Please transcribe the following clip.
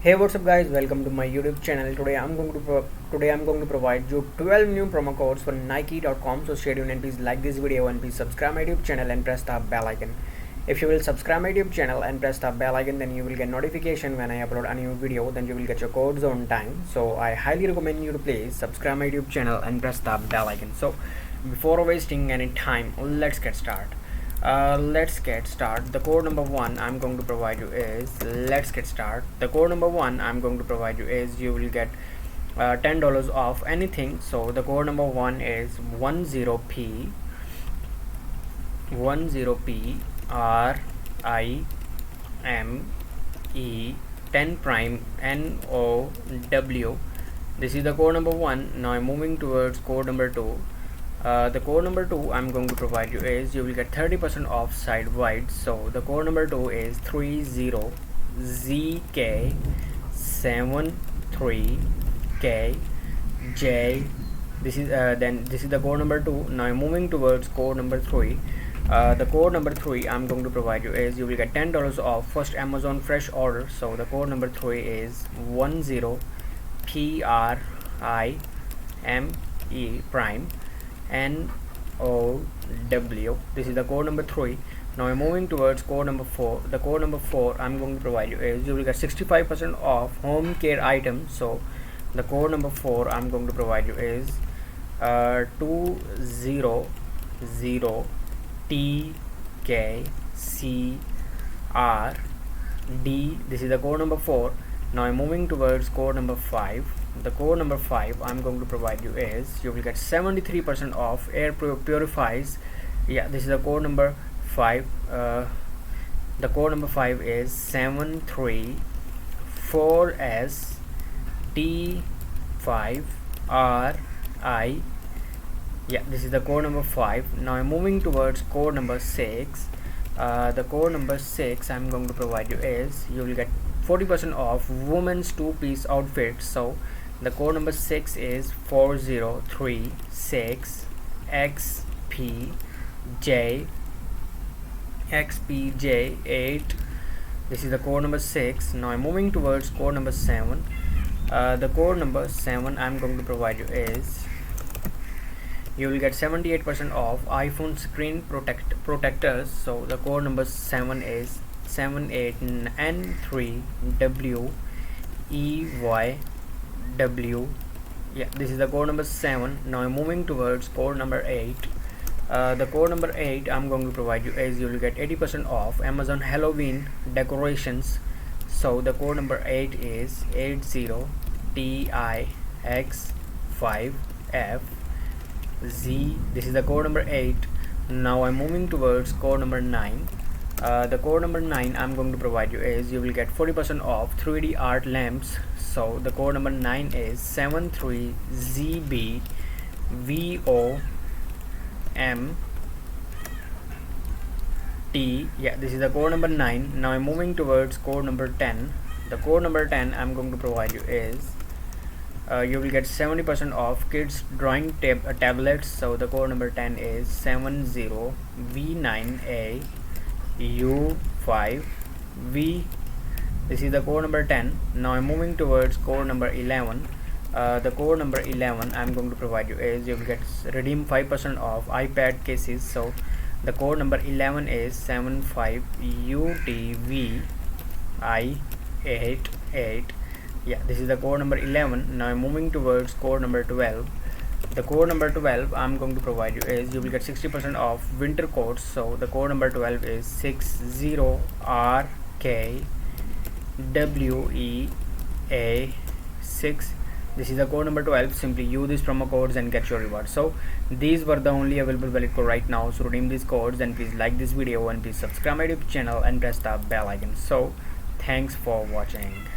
Hey, what's up guys, welcome to my YouTube channel. Today I'm going to provide you 12 new promo codes for nike.com. So stay tuned and please like this video and please subscribe my YouTube channel and press the bell icon. If you will subscribe my YouTube channel and press the bell icon, then you will get notification when I upload a new video, then you will get your codes on time. So I highly recommend you to please subscribe my YouTube channel and press the bell icon. So before wasting any time, let's get started. The code number one I'm going to provide you is the code number one I'm going to provide you is you will get $10 off anything. So the code number one is 10p R I M E 10 prime NOW. This is the code number one. Now I'm moving towards code number two. The code number two I'm going to provide you is you will get 30% off side wide. So the code number two is 30ZK73KJ. This is the code number two. Now I'm moving towards code number three. The code number three I'm going to provide you is you will get $10 off first Amazon fresh order. So the code number three is 10PRIME prime NOW. This is the code number three. Now I'm moving towards code number four. The code number four I'm going to provide you is you will get 65% off home care items. So the code number four I'm going to provide you is 200TKCRD. This is the code number four. Now I'm moving towards code number five. The code number five I'm going to provide you is you will get 73% off air purifiers. This is the code number five. The code number five is 734ST5RI. This is the code number five. Now I'm moving towards code number six. The code number six I'm going to provide you is you will get 40% off women's two-piece outfits. So the code number six is 4036XPJ8. This is the code number six. Now I'm moving towards code number seven. The code number seven I'm going to provide you is you will get 78% off iPhone screen protectors. So the code number seven is 78NN3WEYW. This is the code number seven. Now I'm moving towards code number eight. The code number eight I'm going to provide you is you will get 80% off Amazon Halloween decorations. So the code number eight is 80TIX5FZ. This is the code number eight. Now I'm moving towards code number nine. The code number nine I'm going to provide you is you will get 40% off 3D art lamps. So the code number nine is 73ZBVOM. This is the code number 9. Now I'm moving towards code number 10. The code number 10 I'm going to provide you is you will get 70% off kids drawing tablets. So the code number 10 is 70V9AU5V. This is the code number 10. Now I'm moving towards code number 11. The code number 11 I'm going to provide you is you will get redeem 5% off iPad cases. So the code number 11 is 75UTVI88. This is the code number 11. Now I'm moving towards code number 12. The code number 12 I'm going to provide you is you will get 60% off winter coats. So the code number 12 is 60RKWEA6. This is the code number 12. Simply use these promo codes and get your reward. So these were the only available valid code right now. So redeem these codes and please like this video and please subscribe my YouTube channel and press the bell icon. So thanks for watching.